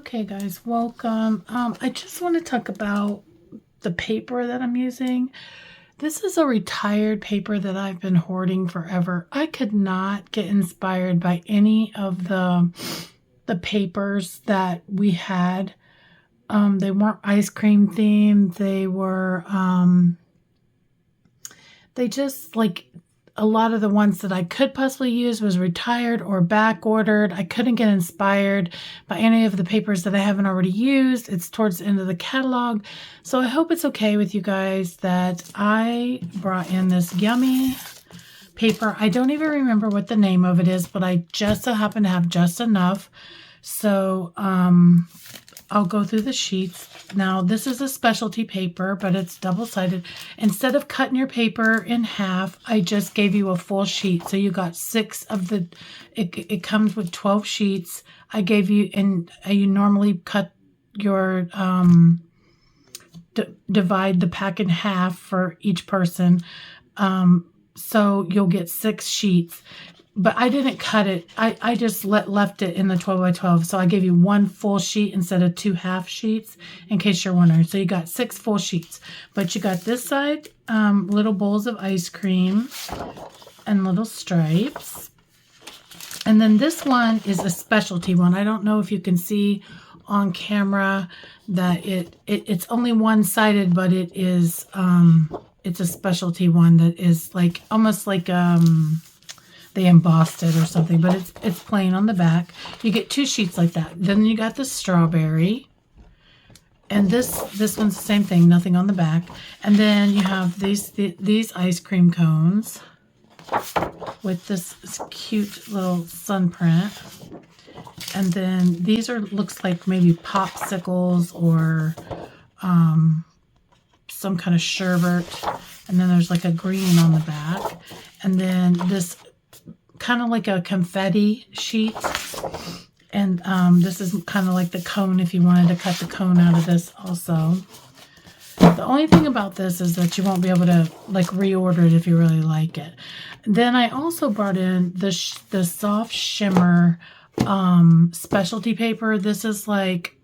Okay, guys, welcome. I just want to talk about the paper that I'm using. This is a retired paper that I've been hoarding forever. I could not get inspired by any of the papers that we had. They weren't ice cream themed. They just like a lot of the ones that I could possibly use was retired or back ordered. I couldn't get inspired by any of the papers that I haven't already used. It's towards the end of the catalog. So I hope it's okay with you guys that I brought in this yummy paper. I don't even remember what the name of it is, but I just so happen to have just enough. So I'll go through the sheets. Now, this is a specialty paper, but it's double-sided. Instead of cutting your paper in half, I just gave you a full sheet. So you got 6 of the, it comes with 12 sheets. I gave you, and you normally cut your, divide the pack in half for each person. So you'll get 6 sheets. But I didn't cut it. I just left it in the 12 by 12. So I gave you 1 full sheet instead of 2 half sheets, in case you're wondering. So you got 6 full sheets. But you got this side, little bowls of ice cream and little stripes. And then this one is a specialty one. I don't know if you can see on camera that it's only one-sided, but it is it's a specialty one that is like almost like they embossed it or something, but it's plain on the back. You get 2 sheets like that. Then you got the strawberry, and this one's the same thing, nothing on the back. And then you have these ice cream cones with this cute little sun print. And then these looks like maybe popsicles or some kind of sherbet. And then there's like a green on the back. And then this kind of like a confetti sheet, and this is kind of like the cone if you wanted to cut the cone out of this also. The only thing about this is that you won't be able to like reorder it if you really like it. Then I also brought in the soft shimmer specialty paper. This is like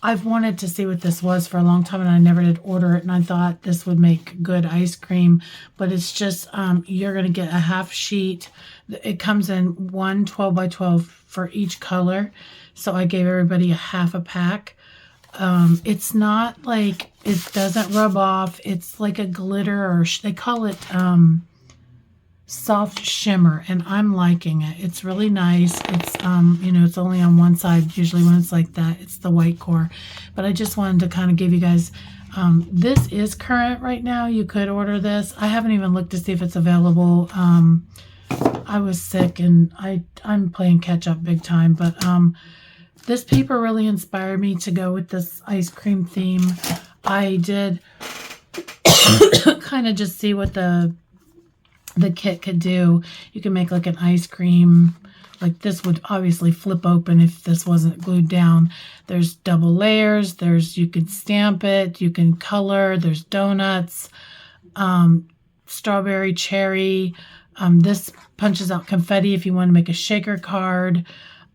I've wanted to see what this was for a long time, and I never did order it, and I thought this would make good ice cream, but it's just, you're going to get a half sheet. It comes in 1 12 by 12 for each color, so I gave everybody a half a pack. It's not like, it doesn't rub off. It's like a glitter, or they call it soft shimmer, and I'm liking it. It's really nice. It's it's only on one side. Usually when it's like that, it's the white core, but I just wanted to kind of give you guys, this is current right now. You could order this. I haven't even looked to see if it's available. I was sick, and I'm playing catch up big time, but this paper really inspired me to go with this ice cream theme. I did kind of just see what the kit could do. You can make like an ice cream, like this would obviously flip open if this wasn't glued down. There's double layers, you can stamp it, you can color, there's donuts, strawberry, cherry. This punches out confetti if you want to make a shaker card.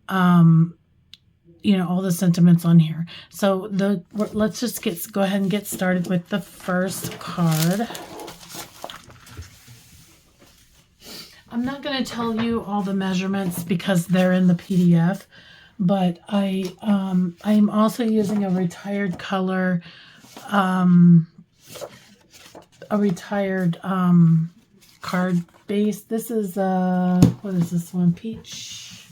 All the sentiments on here. So let's just go ahead and get started with the first card. I'm not going to tell you all the measurements because they're in the PDF, but I'm also using a retired color, card base. This is what is this one? Peach,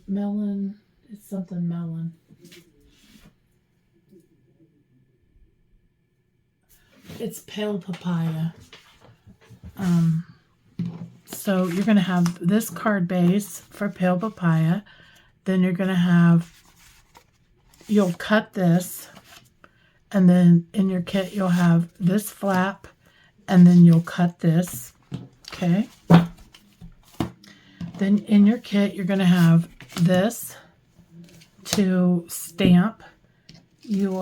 melon. It's something melon. It's pale papaya. So you're going to have this card base for pale papaya. Then you're going to you'll cut this, and then in your kit you'll have this flap, and then you'll cut this. Okay. Then in your kit you're going to have this to stamp. You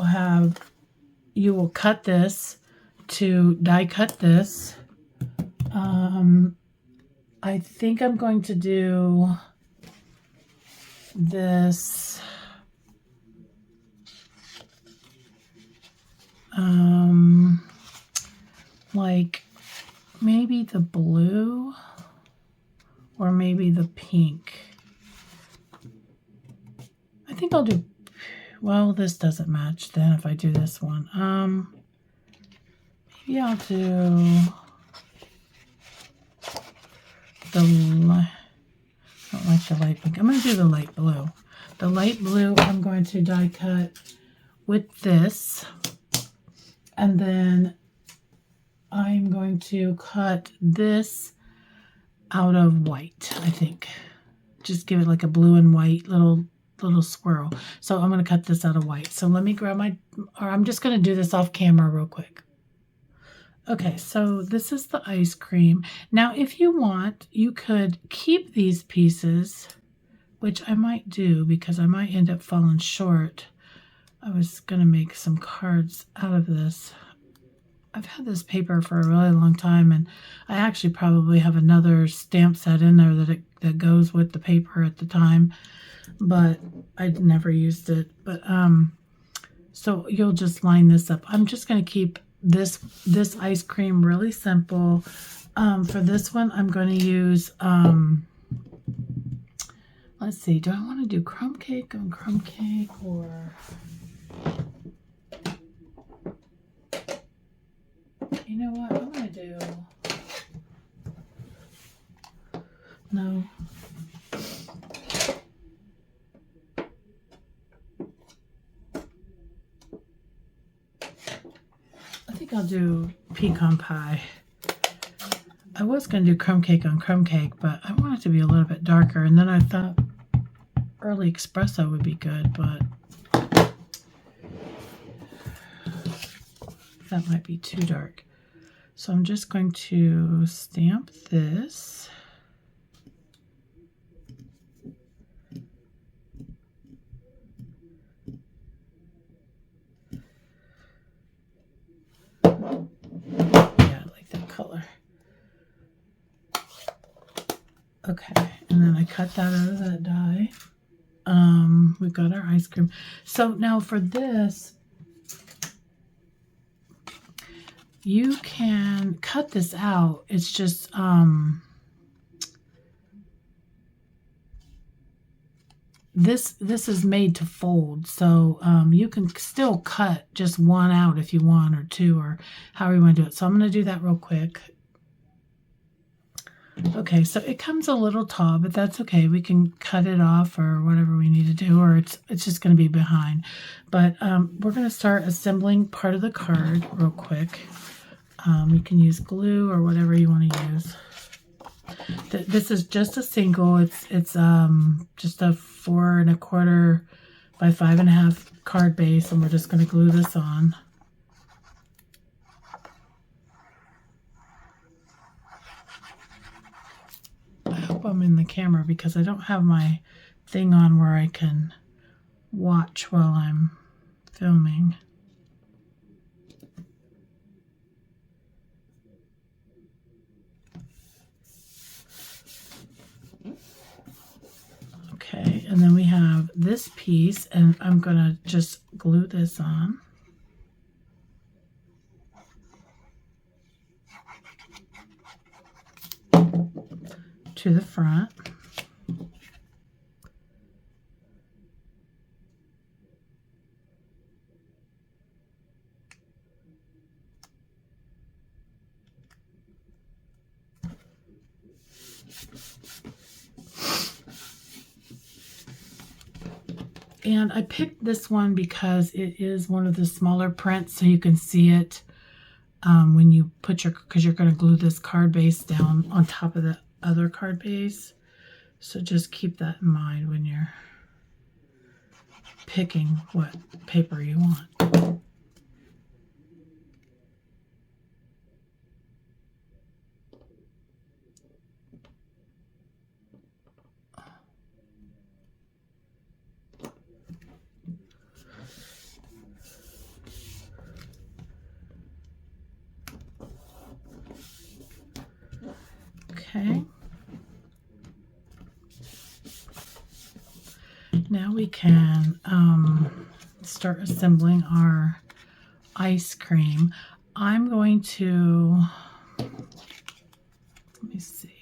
will cut this to die cut this. I think I'm going to do this like maybe the blue or maybe the pink. I think I'll do, well, this doesn't match then if I do this one. Maybe I'll do the, I don't like the light pink. I'm going to do the light blue. The light blue I'm going to die cut with this. And then I'm going to cut this out of white, I think. Just give it like a blue and white little swirl. So I'm going to cut this out of white. So let me grab my, or I'm just going to do this off camera real quick. Okay, so this is the ice cream. Now, if you want, you could keep these pieces, which I might do because I might end up falling short. I was going to make some cards out of this. I've had this paper for a really long time, and I actually probably have another stamp set in there that goes with the paper at the time, but I'd never used it. But so you'll just line this up. I'm just going to keep this ice cream really simple. For this one, I'm going to use let's see, do I want to do crumb cake on crumb cake or... You know what I'm going to do? No. I think I'll do pecan pie. I was going to do crumb cake on crumb cake, but I want it to be a little bit darker. And then I thought early espresso would be good, but that might be too dark. So I'm just going to stamp this. Yeah, I like that color. Okay, and then I cut that out of that die. We've got our ice cream. So now for this, you can cut this out. It's just this is made to fold, so you can still cut just one out if you want, or two, or however you want to do it. So I'm going to do that real quick. Okay, so it comes a little tall, but that's okay. We can cut it off or whatever we need to do, or it's just going to be behind. But we're going to start assembling part of the card real quick. You can use glue or whatever you want to use. This is just a single. It's just a 4 1/4 by 5 1/2 card base, and we're just going to glue this on. I hope I'm in the camera because I don't have my thing on where I can watch while I'm filming. Okay, and then we have this piece, and I'm going to just glue this on. To the front. And I picked this one because it is one of the smaller prints, so you can see it when you put because you're going to glue this card base down on top of the other card base. So just keep that in mind when you're picking what paper you want. Okay. Now we can start assembling our ice cream. I'm going to, let me see.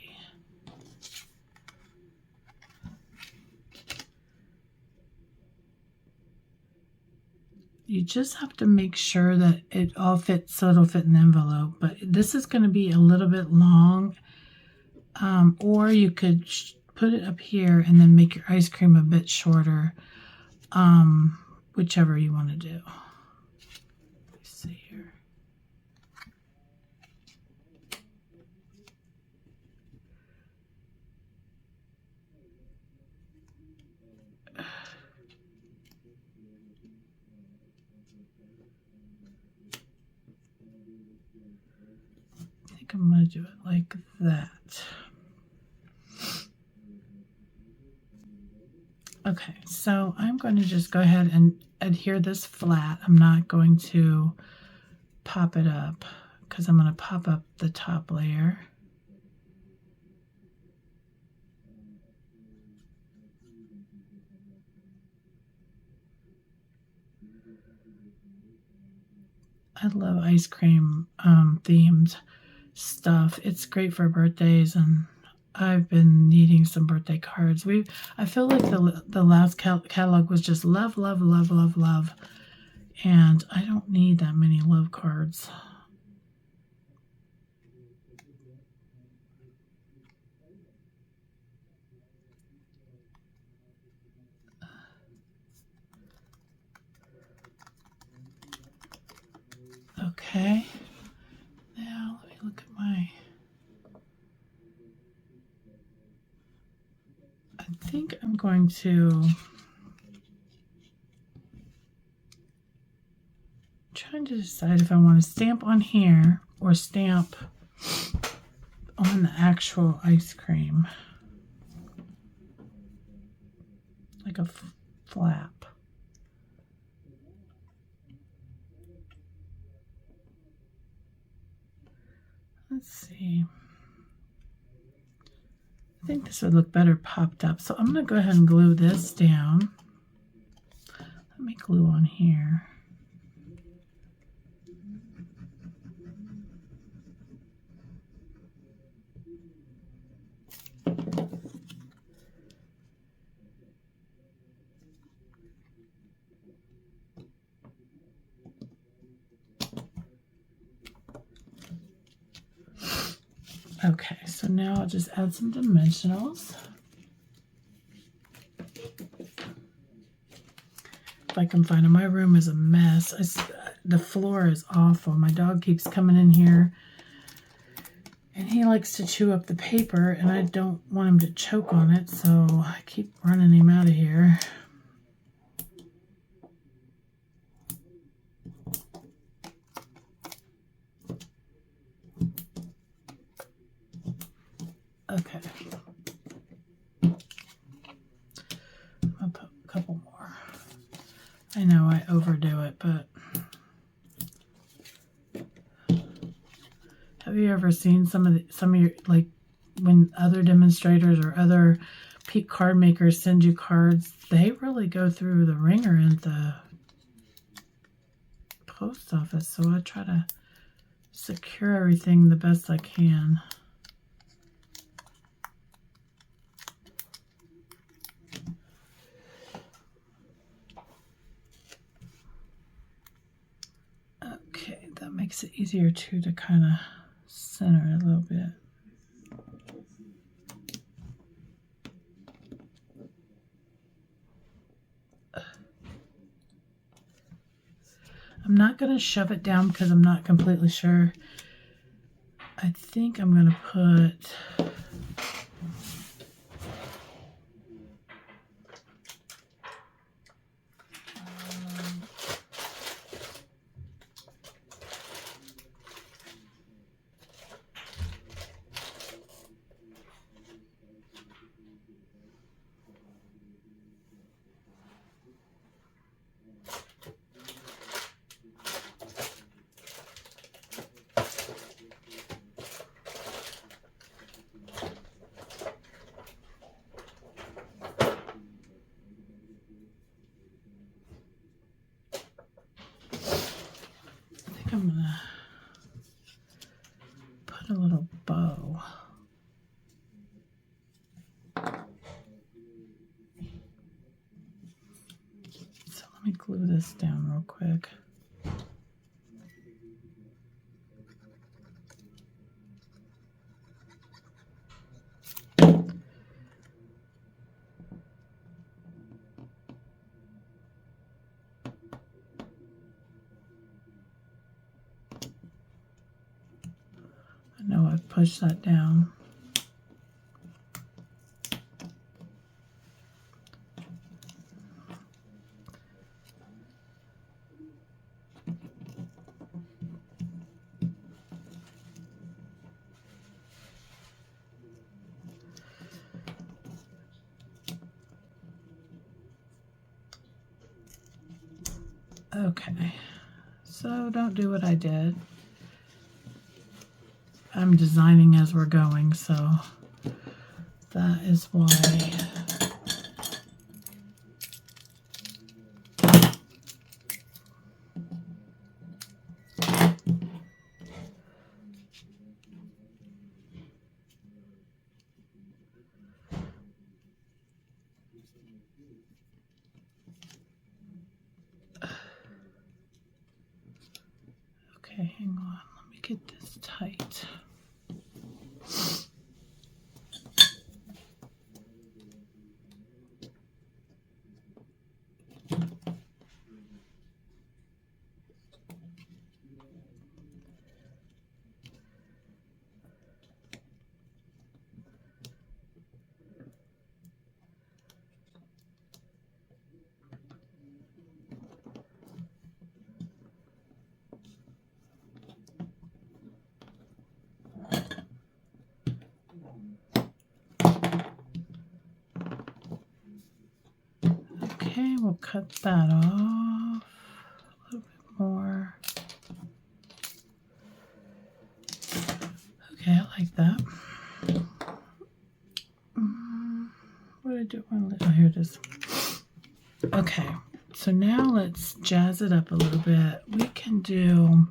You just have to make sure that it all fits so it'll fit in the envelope. But this is going to be a little bit long. Or you could put it up here and then make your ice cream a bit shorter. Whichever you want to do. Let's see here. I think I'm going to do it like that. Okay, so I'm going to just go ahead and adhere this flat. I'm not going to pop it up because I'm going to pop up the top layer. I love ice cream themed stuff. It's great for birthdays, and I've been needing some birthday cards. I feel like the last catalog was just love, love, love, love, love, and I don't need that many love cards. Okay, now let me look at my, I think I'm going to, trying to decide if I want to stamp on here or stamp on the actual ice cream, like a flap. Let's see. I think this would look better popped up. So I'm going to go ahead and glue this down. Let me glue on here. Okay, so now I'll just add some dimensionals. If I can find it. My room is a mess. The floor is awful. My dog keeps coming in here, and he likes to chew up the paper, and I don't want him to choke on it, so I keep running him out of here. Okay. I'll put a couple more. I know I overdo it, but have you ever seen some of your, like, when other demonstrators or other card makers send you cards, they really go through the ringer at the post office, so I try to secure everything the best I can. Okay, that makes it easier too to kind of center it a little bit. I'm not going to shove it down because I'm not completely sure. I think I'm going to put bow. So let me glue this down real quick. I know I've pushed that down. Okay, so don't do what I did. I'm designing as we're going, so that is why. Okay, hang on. Let me get this tight. Okay, we'll cut that off a little bit more. Okay, I like that. What did I do? Oh, here it is. Okay, so now let's jazz it up a little bit. We can do,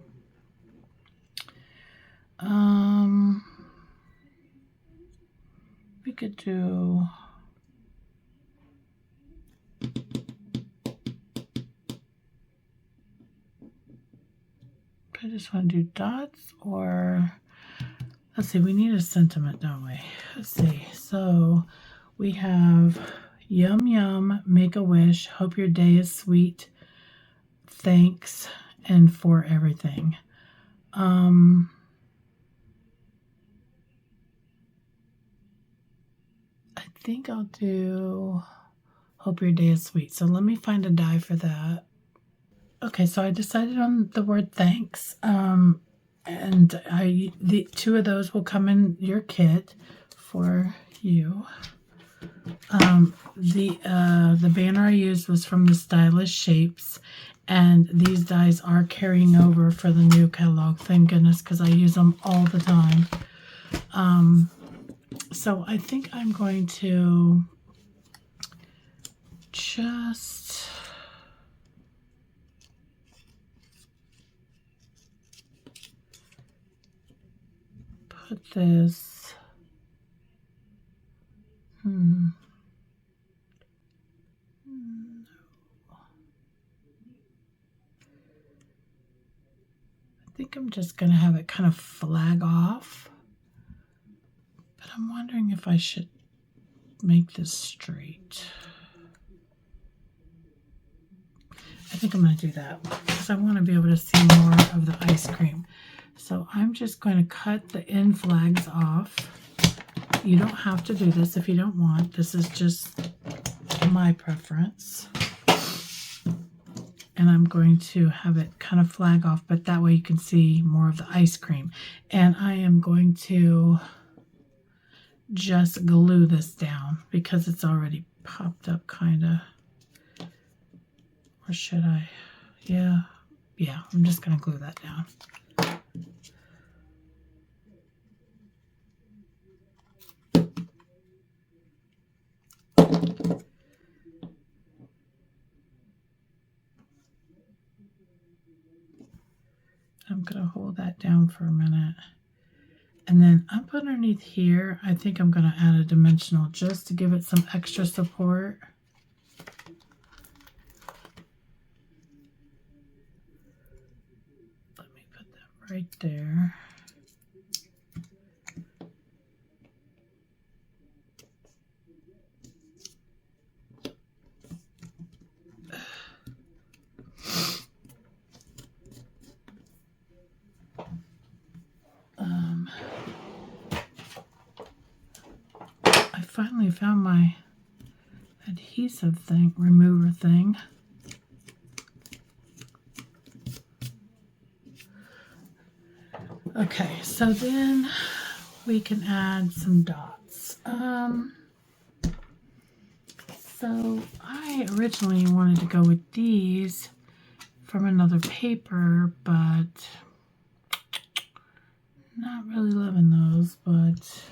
we could do, I just want to do dots, or let's see, we need a sentiment, don't we? Let's see. So we have yum yum, make a wish, hope your day is sweet, thanks, and for everything. I think I'll do hope your day is sweet. So let me find a die for that. Okay, so I decided on the word thanks. And the two of those will come in your kit for you. The banner I used was from the Stylish Shapes, and these dies are carrying over for the new catalog. Thank goodness, because I use them all the time. So I think I'm going to just put this, no. I think I'm just going to have it kind of flag off, but I'm wondering if I should make this straight. I think I'm going to do that because I want to be able to see more of the ice cream. So I'm just going to cut the end flags off. You don't have to do this if you don't want. This is just my preference. And I'm going to have it kind of flag off, but that way you can see more of the ice cream. And I am going to just glue this down because it's already popped up kind of. Or should I? Yeah, I'm just going to glue that down. I'm going to hold that down for a minute. And then up underneath here, I think I'm going to add a dimensional just to give it some extra support. Let me put that right there. I finally found my adhesive thing, remover thing. Okay, so then we can add some dots. So I originally wanted to go with these from another paper, but not really loving those, but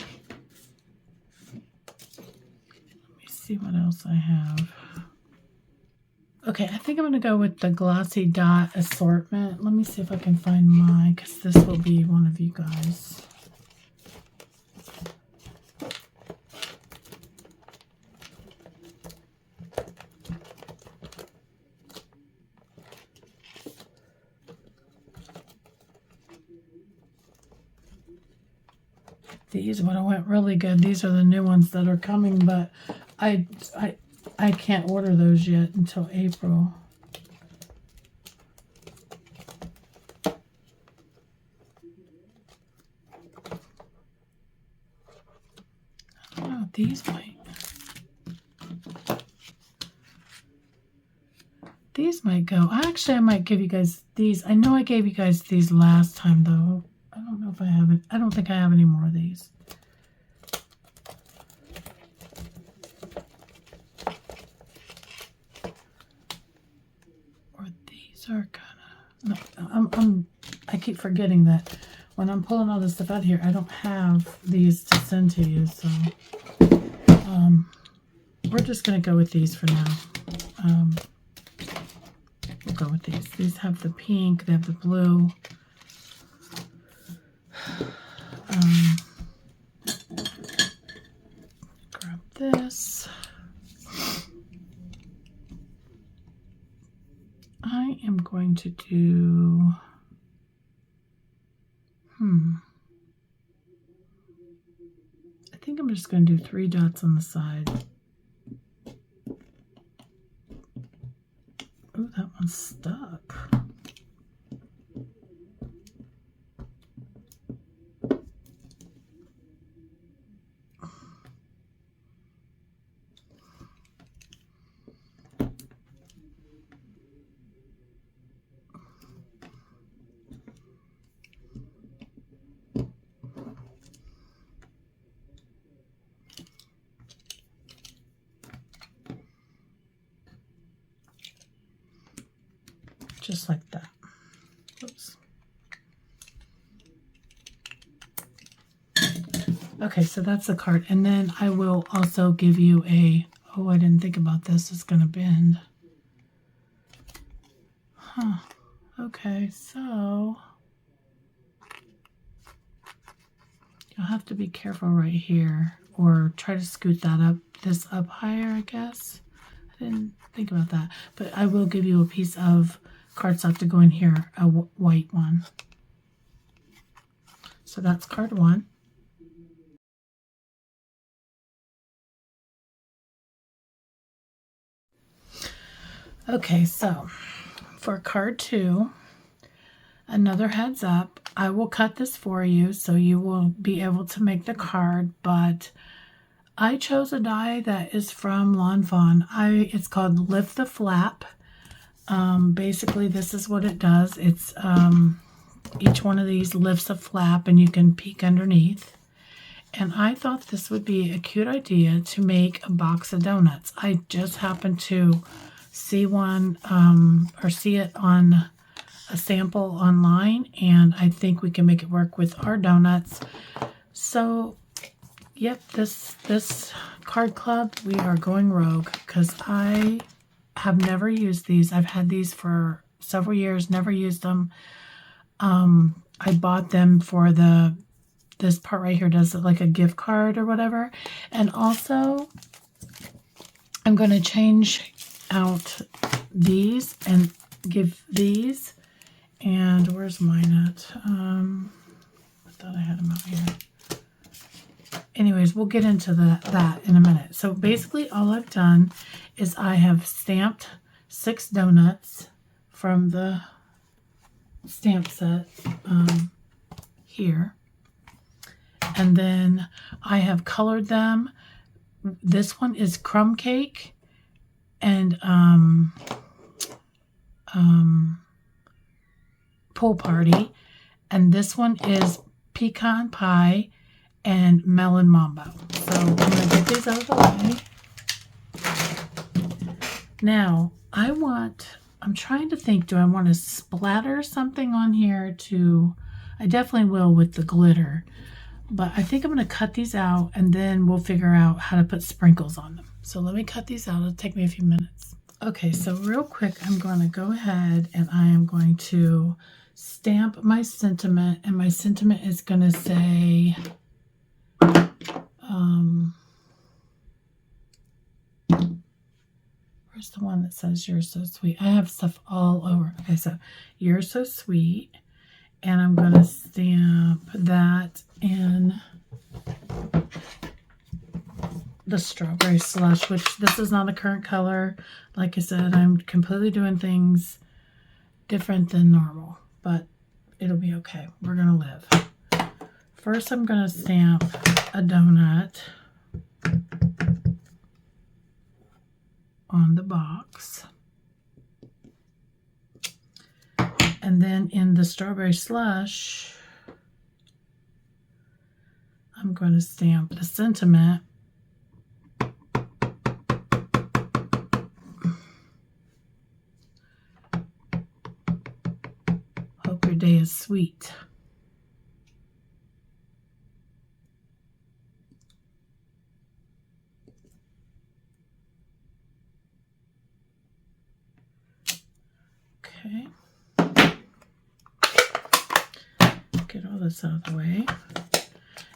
let me see what else I have. Okay, I think I'm going to go with the glossy dot assortment. Let me see if I can find mine, because this will be one of you guys. These would have went really good. These are the new ones that are coming, but I can't order those yet until April. Oh, these might go. Actually, I might give you guys these. I know I gave you guys these last time, though. I don't know if I have it. I don't think I have any more of these. Or these are kind of... No, I keep forgetting that when I'm pulling all this stuff out here, I don't have these to send to you, so we're just going to go with these for now. We'll go with these. These have the pink, they have the blue. Grab this. I am going to do, I think I'm just going to do 3 dots on the side. Oh, that one's stuck. Just like that. Oops. Okay, so that's the card. And then I will also give you a, oh, I didn't think about this. It's going to bend. Huh. Okay, so you'll have to be careful right here, or try to scoot that up, this up higher, I guess. I didn't think about that, but I will give you a piece of cardstock to go in here, a white one. So that's card 1. Okay, so for card 2, another heads up, I will cut this for you so you will be able to make the card, but I chose a die that is from Lawn Fawn. It's called Lift the Flap. Basically, this is what it does. It's each one of these lifts a flap and you can peek underneath. And I thought this would be a cute idea to make a box of donuts. I just happened to see one or see it on a sample online, and I think we can make it work with our donuts. So, yep, this card club, we are going rogue because I have never used these. I've had these for several years, never used them. I bought them for the this part right here does it like a gift card or whatever. And also, I'm going to change out these and give these. And where's mine at? I thought I had them out here. Anyways, we'll get into that in a minute. So basically all I've done is I have stamped 6 donuts from the stamp set here. And then I have colored them. This one is crumb cake and pool party. And this one is pecan pie and melon mambo. So I'm going to get these out of the way. Now, I'm trying to think, do I want to splatter something on here I definitely will with the glitter. But I think I'm going to cut these out and then we'll figure out how to put sprinkles on them. So let me cut these out. It'll take me a few minutes. Okay, so real quick, I'm going to go ahead and I am going to stamp my sentiment. And my sentiment is going to say... where's the one that says you're so sweet? I have stuff all over. Okay, so you're so sweet. And I'm going to stamp that in the strawberry slush, which this is not a current color. Like I said, I'm completely doing things different than normal, but it'll be okay. We're going to live. First, I'm going to stamp a donut on the box. And then in the strawberry slush, I'm going to stamp the sentiment. Hope your day is sweet. Okay. Get all this out of the way.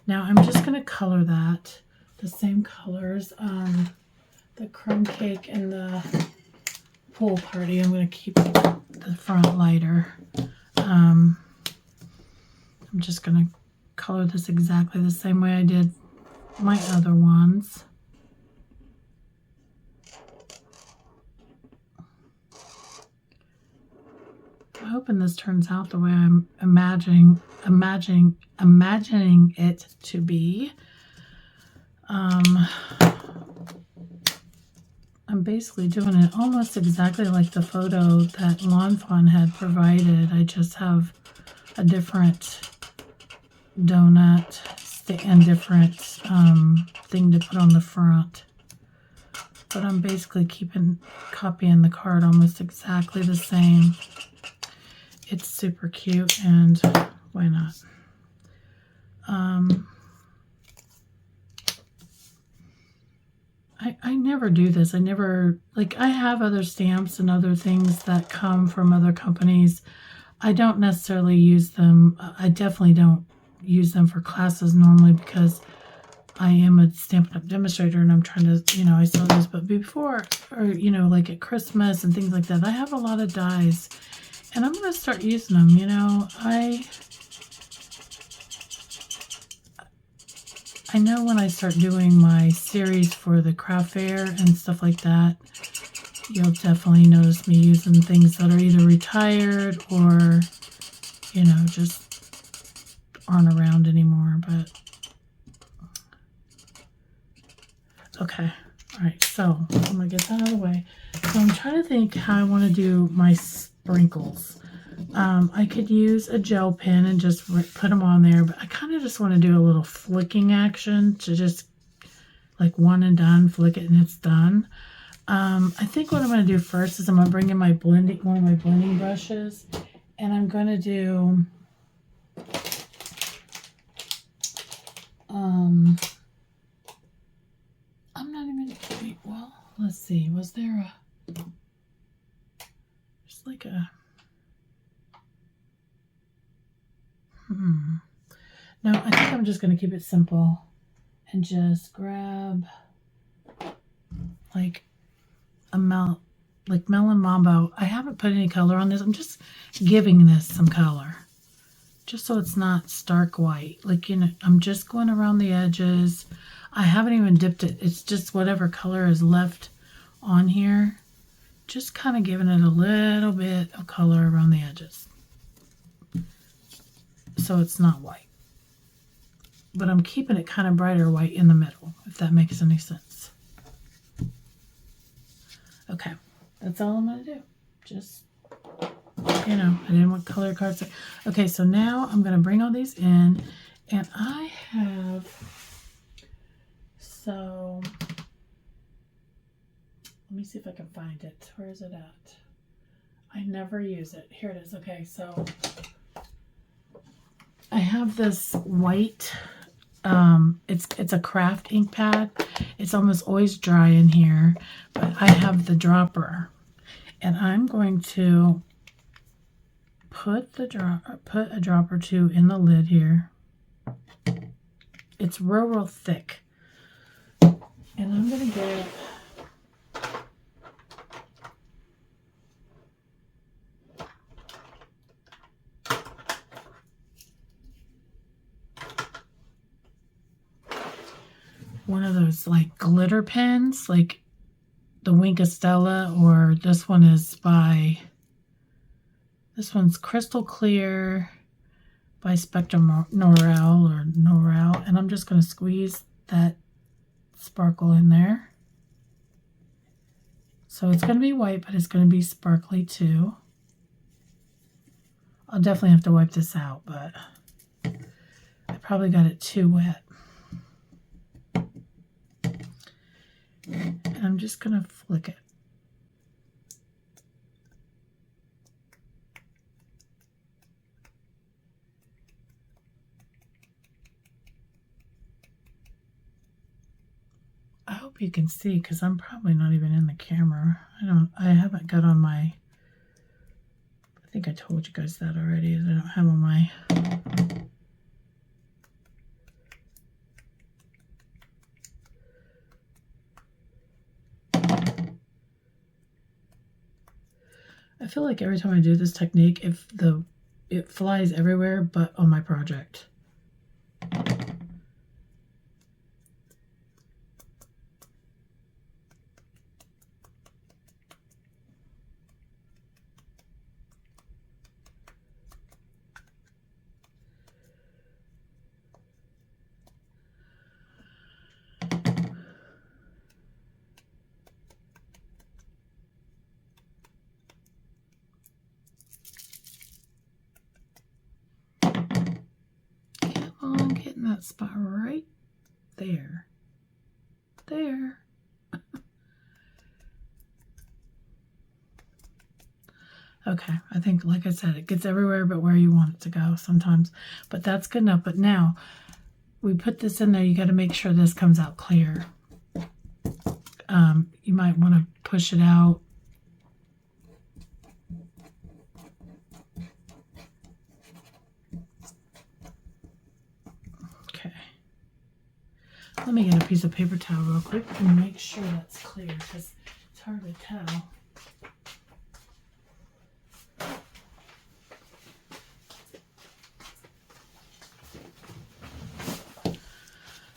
Now I'm just going to color that the same colors on the crumb cake and the pool party. I'm going to keep the front lighter. I'm just going to color this exactly the same way I did my other ones. I'm hoping this turns out the way I'm imagining it to be. I'm basically doing it almost exactly like the photo that Lawn Fawn had provided. I just have a different donut and different thing to put on the front. But I'm basically copying the card almost exactly the same. It's super cute, and why not? I never do this. I have other stamps and other things that come from other companies. I don't necessarily use them. I definitely don't use them for classes normally because I am a Stampin' Up! Demonstrator and I'm trying to, I sell those. But before, or, like at Christmas and things like that, I have a lot of dies. And I'm going to start using them, I know when I start doing my series for the craft fair and stuff like that, you'll definitely notice me using things that are either retired or, just aren't around anymore. But, okay. All right, so I'm going to get that out of the way. So I'm trying to think how I want to do my sprinkles. I could use a gel pen and just put them on there, but I kind of just want to do a little flicking action to just like one and done, flick it and it's done. I think what I'm going to do first is I'm going to bring in one of my blending brushes, and I'm going to do I'm not even, well, let's see, was there just like a no, I think I'm I'm just going to keep it simple and just grab like a melon mambo. I haven't put any color on this. I'm just giving this some color, just so it's not stark white. Like, you know, I'm just going around the edges. I haven't even dipped it. It's just whatever color is left on here. Just kind of giving it a little bit of color around the edges, so it's not white. But I'm keeping it kind of brighter white in the middle, if that makes any sense. Okay, that's all I'm going to do. Just, you know, I didn't want color cards. Okay, so now I'm going to bring all these in, and I have, so let me see if I can find it. Where is it at? I never use it. Here it is. Okay, so I have this white, it's a craft ink pad. It's almost always dry in here, but I have the dropper, and I'm going to put a drop or two in the lid here. It's real thick, and I'm gonna get one of those like glitter pens, like the Wink Estella, or this one is by, this one's Crystal Clear by Spectrum Norel, and I'm just going to squeeze that sparkle in there. So it's going to be white, but it's going to be sparkly too. I'll definitely have to wipe this out, but I probably got it too wet. And I'm just going to flick it. I hope you can see, because I'm probably not even in the camera. I haven't got on my, I think I told you guys that already, that I don't have on my, I feel like every time I do this technique, it flies everywhere but on my project. Getting that spot right there. There. Okay, I think, like I said, it gets everywhere but where you want it to go sometimes. But that's good enough. But now, we put this in there, you got to make sure this comes out clear. You might want to push it out. Let me get a piece of paper towel real quick and make sure that's clear, because it's hard to tell.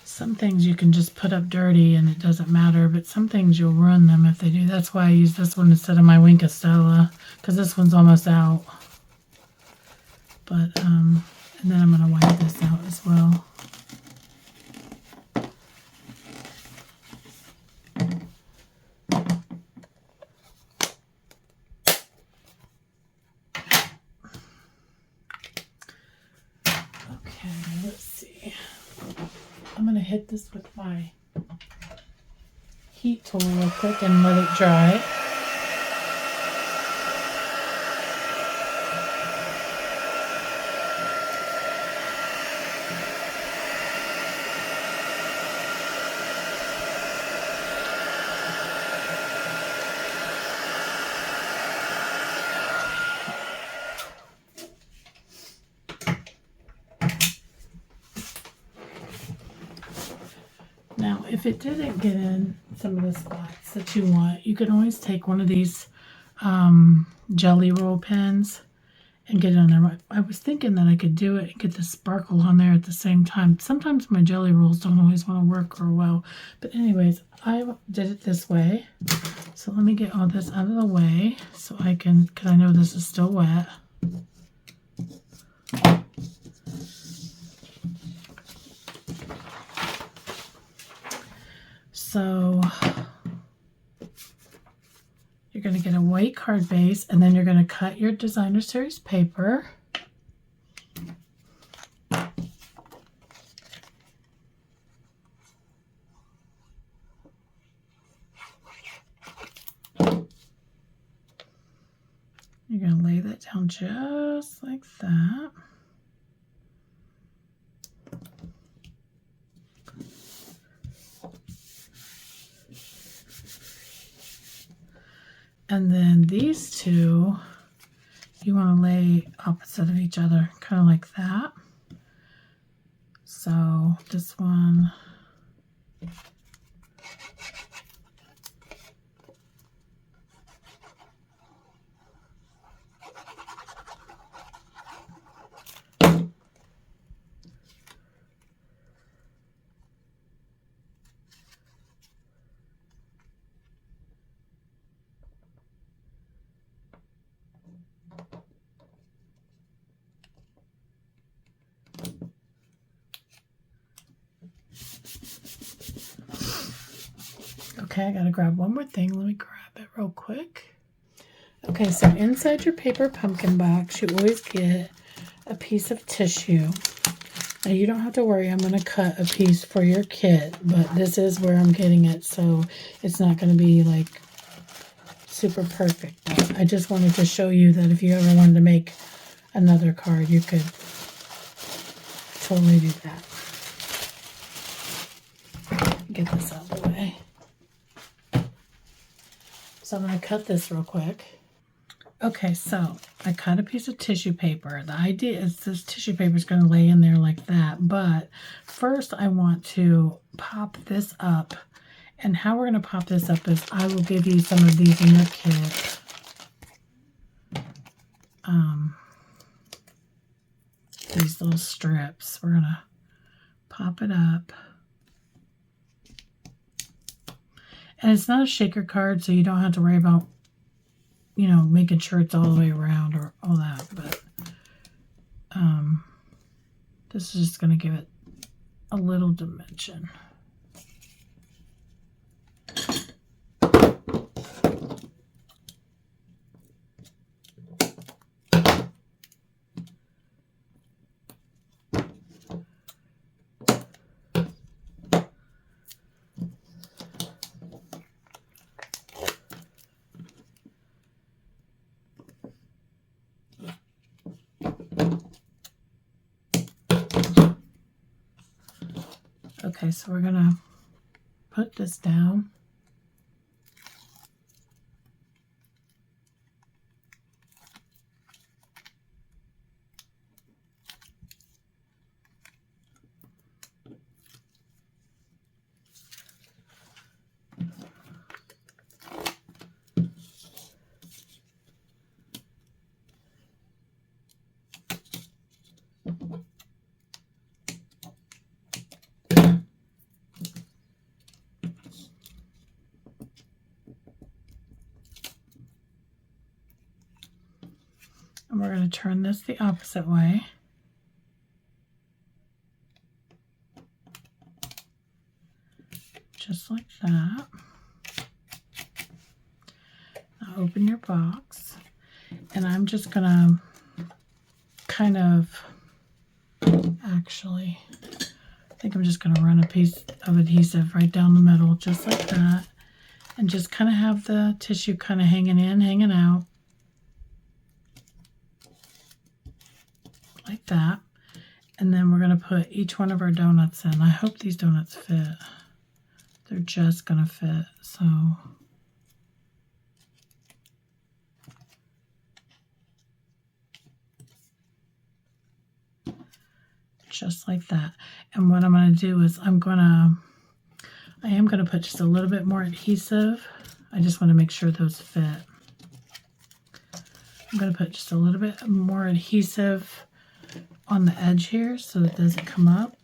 Some things you can just put up dirty and it doesn't matter, but some things you'll ruin them if they do. That's why I use this one instead of my Wink Estella, because this one's almost out. But, and then I'm going to wipe this out as well. I'm going to hit this with my heat tool real quick and let it dry. Now, if it didn't get in some of the spots that you want, you can always take one of these jelly roll pens and get it on there. I was thinking that I could do it and get the sparkle on there at the same time. Sometimes my jelly rolls don't always want to work real well. But anyways, I did it this way. So let me get all this out of the way so I can, because I know this is still wet. So you're going to get a white card base, and then you're going to cut your designer series paper. You're going to lay that down just like that. And then these two, you want to lay opposite of each other, kind of like that. So this one, okay, I gotta grab one more thing. Let me grab it real quick. Okay, so inside your paper pumpkin box, you always get a piece of tissue. Now you don't have to worry, I'm gonna cut a piece for your kit, but this is where I'm getting it, so it's not gonna be like super perfect. I just wanted to show you that if you ever wanted to make another card, you could totally do that. Get this out of the way. So I'm going to cut this real quick. Okay, so I cut a piece of tissue paper. The idea is this tissue paper is going to lay in there like that, but first I want to pop this up. And how we're going to pop this up is I will give you some of these in your kit. These little strips. We're going to pop it up. And it's not a shaker card, so you don't have to worry about, you know, making sure it's all the way around or all that. But this is just going to give it a little dimension. Okay, so we're going to put this down. And we're going to turn this the opposite way. Just like that. Now open your box. And I'm just going to kind of, actually, I think I'm just going to run a piece of adhesive right down the middle, just like that. And just kind of have the tissue kind of hanging in, hanging out. Like that. And then we're going to put each one of our donuts in. I hope these donuts fit. They're just going to fit. So just like that. And what I'm going to do is I'm going to I am going to put just a little bit more adhesive. I just want to make sure those fit. I'm going to put just a little bit more adhesive on the edge here so that it doesn't come up.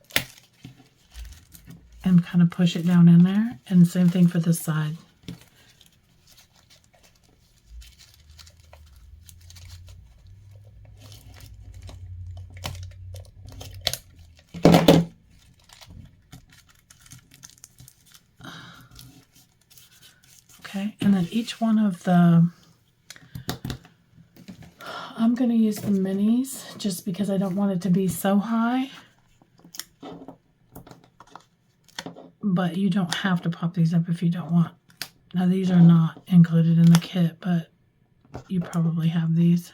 And kind of push it down in there. And same thing for this side. Okay, and then each one of the, I'm going to use the minis just because I don't want it to be so high. But you don't have to pop these up if you don't want. Now these are not included in the kit, but you probably have these.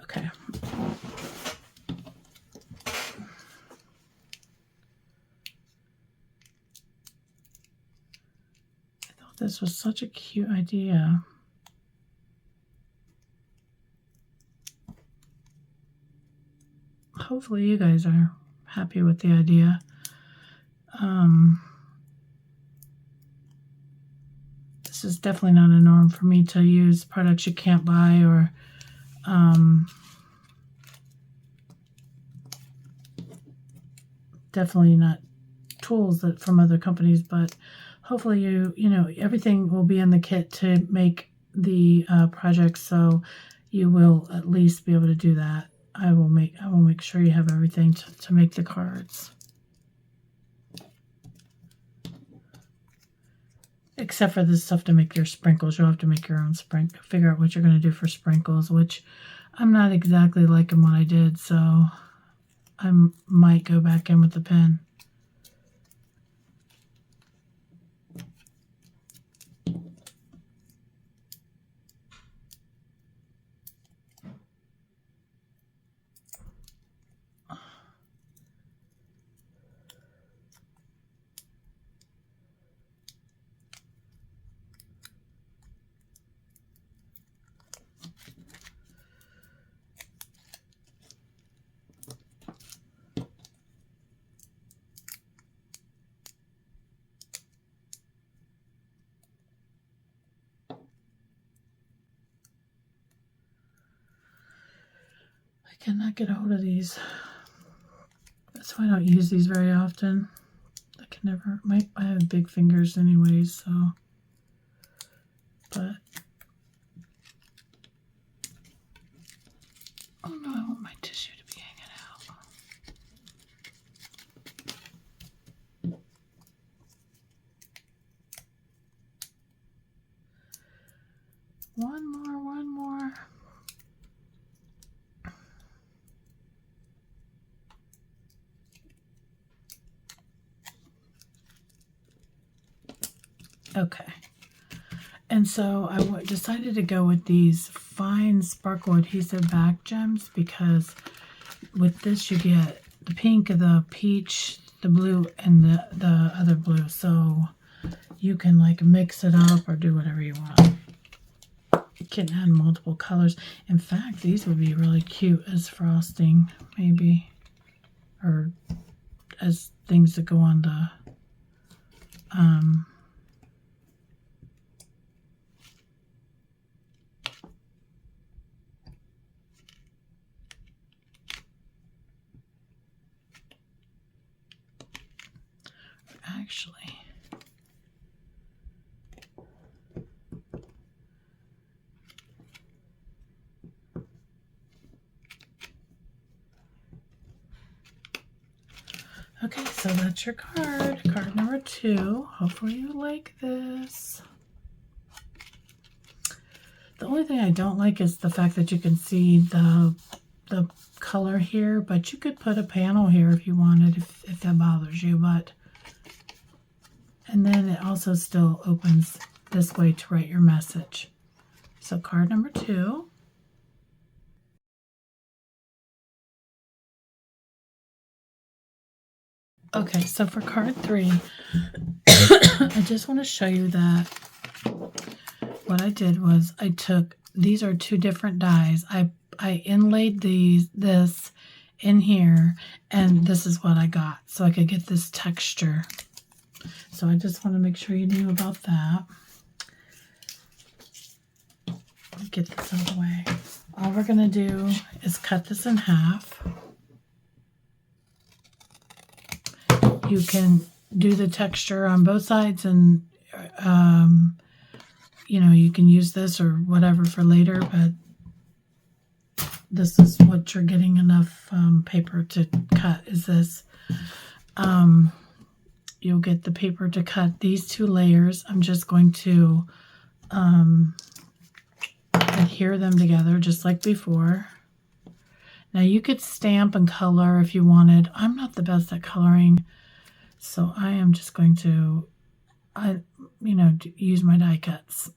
Okay. I thought this was such a cute idea. Hopefully you guys are happy with the idea. This is definitely not a norm for me to use products you can't buy or definitely not tools that from other companies, but hopefully you know everything will be in the kit to make the project, so you will at least be able to do that. I will make sure you have everything to make the cards. Except for this stuff to make your sprinkles. You'll have to make your own figure out what you're going to do for sprinkles, which I'm not exactly liking what I did, so I might go back in with the pen. I cannot get a hold of these. That's why I don't use these very often. I can never, I have big fingers anyways, so, but, oh no, I want my tissue to be hanging out. One more. Okay, and so I decided to go with these fine sparkle adhesive back gems because with this you get the pink, the peach, the blue and the other blue, so you can like mix it up or do whatever you want. You can add multiple colors. In fact, these would be really cute as frosting, maybe, or as things that go on the actually. Okay, so that's your card. Card number 2. Hopefully you like this. The only thing I don't like is the fact that you can see the color here, but you could put a panel here if you wanted, if that bothers you. But and then it also still opens this way to write your message. So card number 2. Okay, so for card 3, I just want to show you that what I did was I took, these are 2 different dies. I inlaid this in here, and this is what I got, so I could get this texture. So I just want to make sure you knew about that. Get this out of the way. All we're going to do is cut this in half. You can do the texture on both sides, and you know, you can use this or whatever for later, but this is what you're getting enough paper to cut, is this. You'll get the paper to cut these 2 layers. I'm just going to adhere them together just like before. Now you could stamp and color if you wanted. I'm not the best at coloring, so I am just going to, you know, use my die cuts.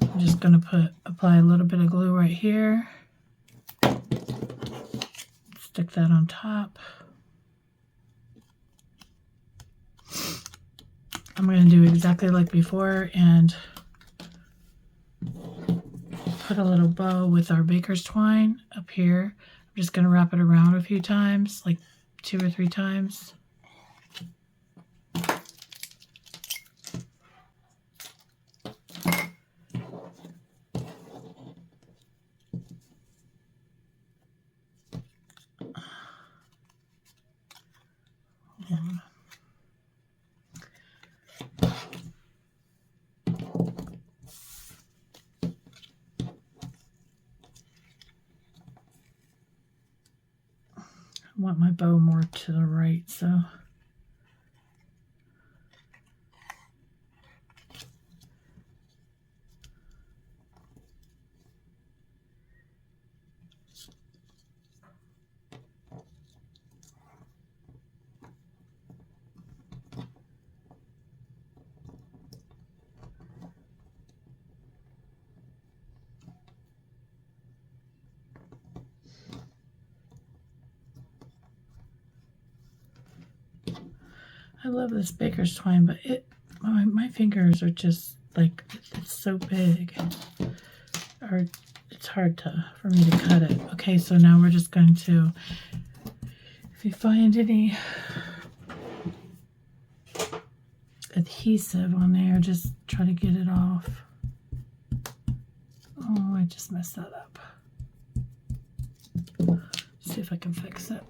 I'm just going to apply a little bit of glue right here. Stick that on top. I'm going to do exactly like before and put a little bow with our baker's twine up here. I'm just going to wrap it around a few times, like 2 or 3 times. I want my bow more to the right, so I love this baker's twine, but my fingers are just like, it's so big, or it's hard for me to cut it. Okay, so now we're just going to, if you find any adhesive on there, just try to get it off. Oh, I just messed that up. See if I can fix it.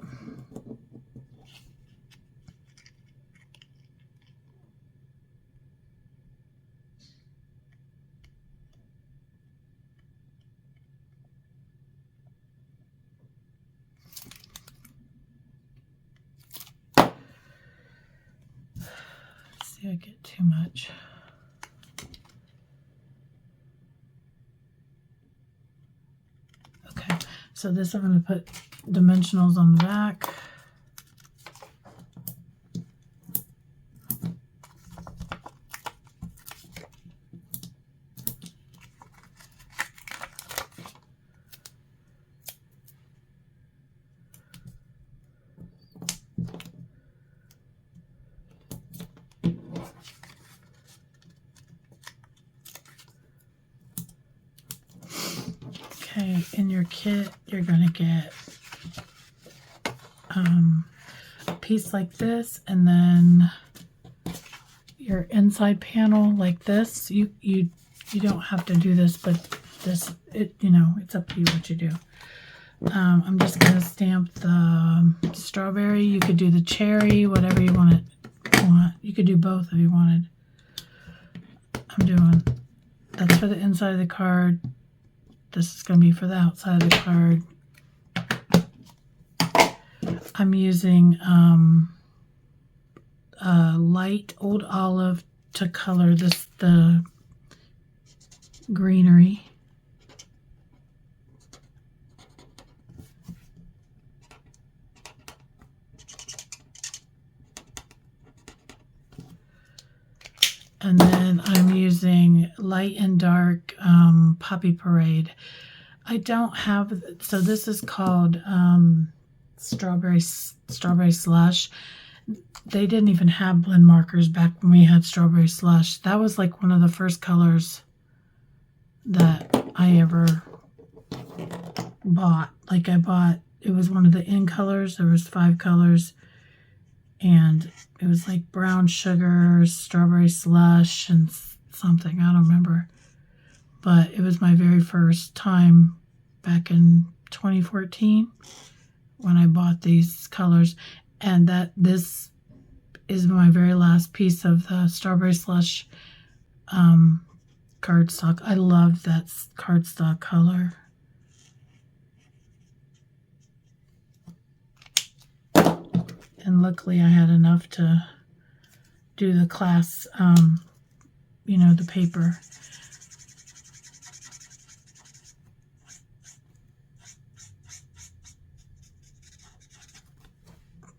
See, I get too much. So this I'm going to put dimensionals on the back. Okay, in your kit, you're going to get a piece like this, and then your inside panel like this. You don't have to do this, but this, it's up to you what you do. I'm just going to stamp the strawberry. You could do the cherry, whatever you want. You could do both if you wanted. That's for the inside of the card. This is going to be for the outside of the card. I'm using light old olive to color the greenery. And then I'm using light and dark Poppy Parade. I don't have, so this is called strawberry slush. They didn't even have blend markers back when we had strawberry slush. That was like one of the first colors that I ever bought. Like it was one of the in colors. There was 5 colors. And it was like brown sugar, strawberry slush, and something. I don't remember. But it was my very first time back in 2014 when I bought these colors. And this is my very last piece of the strawberry slush cardstock. I love that cardstock color. And luckily I had enough to do the class, the paper.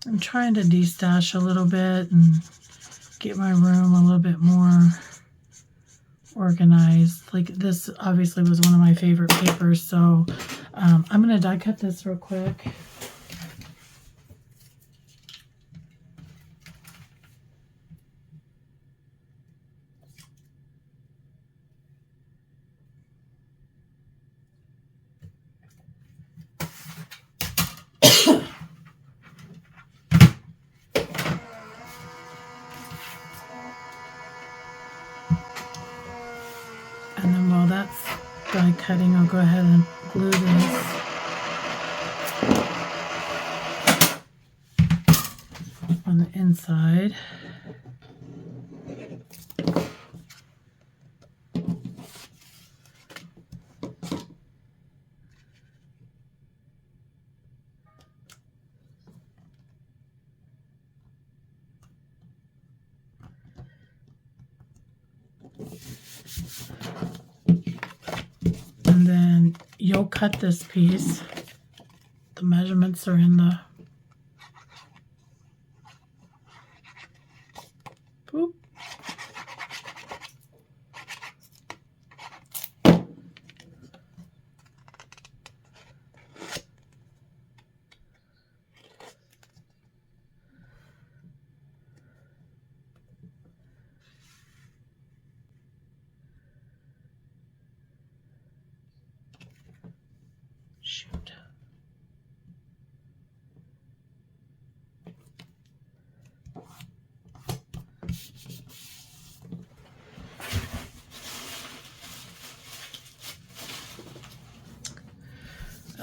I'm trying to destash a little bit and get my room a little bit more organized. Like this obviously was one of my favorite papers, so I'm going to die cut this real quick. And then while that's die cutting, I'll go ahead and glue this. On the inside. And then you'll cut this piece. The measurements are in the boop. Shoot.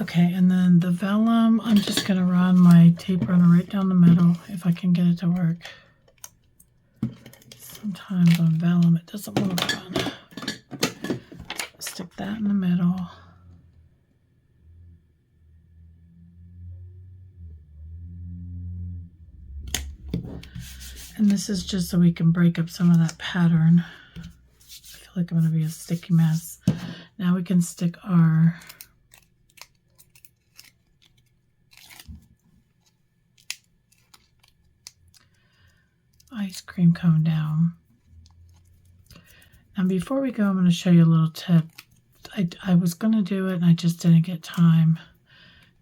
Okay, and then the vellum, I'm just going to run my tape runner right down the middle if I can get it to work. Sometimes on vellum it doesn't want to run. Stick that in the middle. And this is just so we can break up some of that pattern. I feel like I'm going to be a sticky mess. Now we can stick our ice cream cone down. Now before we go, I'm going to show you a little tip. I was going to do it and I just didn't get time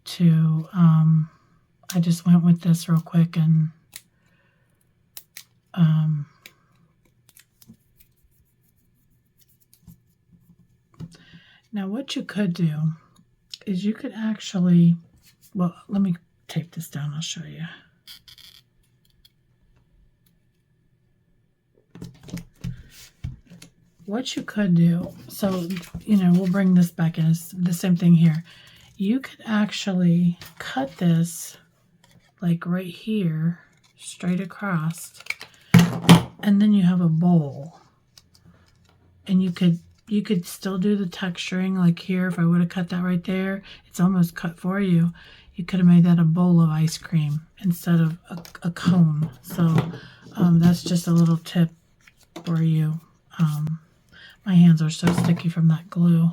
to, I just went with this real quick and now what you could do is you could actually, well, let me tape this down, I'll show you. What you could do, so, you know, we'll bring this back in, it's the same thing here. You could actually cut this like right here, straight across, and then you have a bowl. And you could still do the texturing like here. If I would have cut that right there, it's almost cut for you. You could have made that a bowl of ice cream instead of a cone. So that's just a little tip for you. My hands are so sticky from that glue.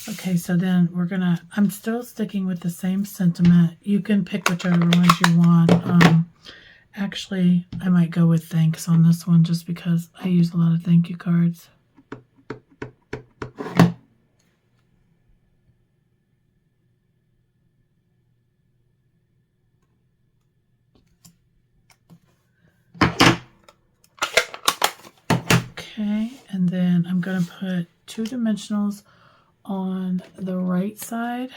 Okay, so then we're gonna, I'm still sticking with the same sentiment. You can pick whichever ones you want. Actually, I might go with thanks on this one just because I use a lot of thank you cards. Okay, and then I'm going to put 2 dimensionals on the right side.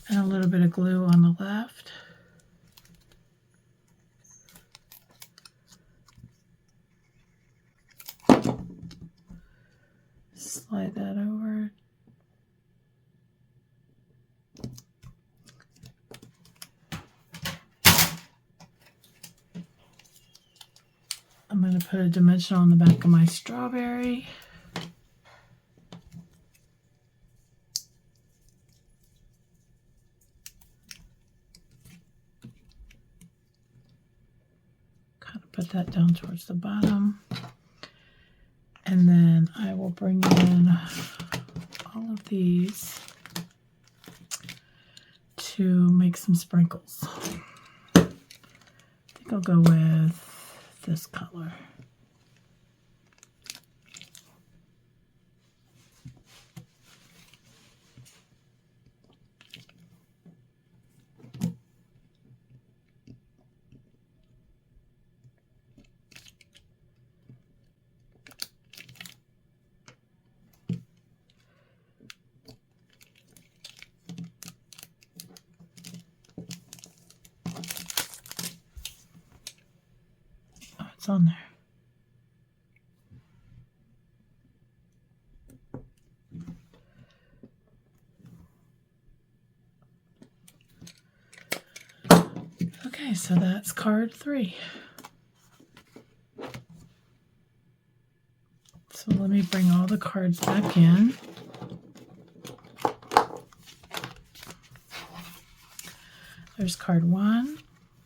And a little bit of glue on the left. Slide that over. I'm going to put a dimensional on the back of my strawberry. Kind of put that down towards the bottom. And then I will bring in all of these to make some sprinkles. I think I'll go with this color. On there. Okay, so that's card 3. So let me bring all the cards back in. There's card 1,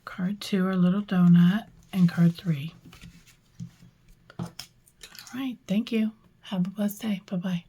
card 2, our little donut, and card 3. All right, thank you. Have a blessed day. Bye-bye.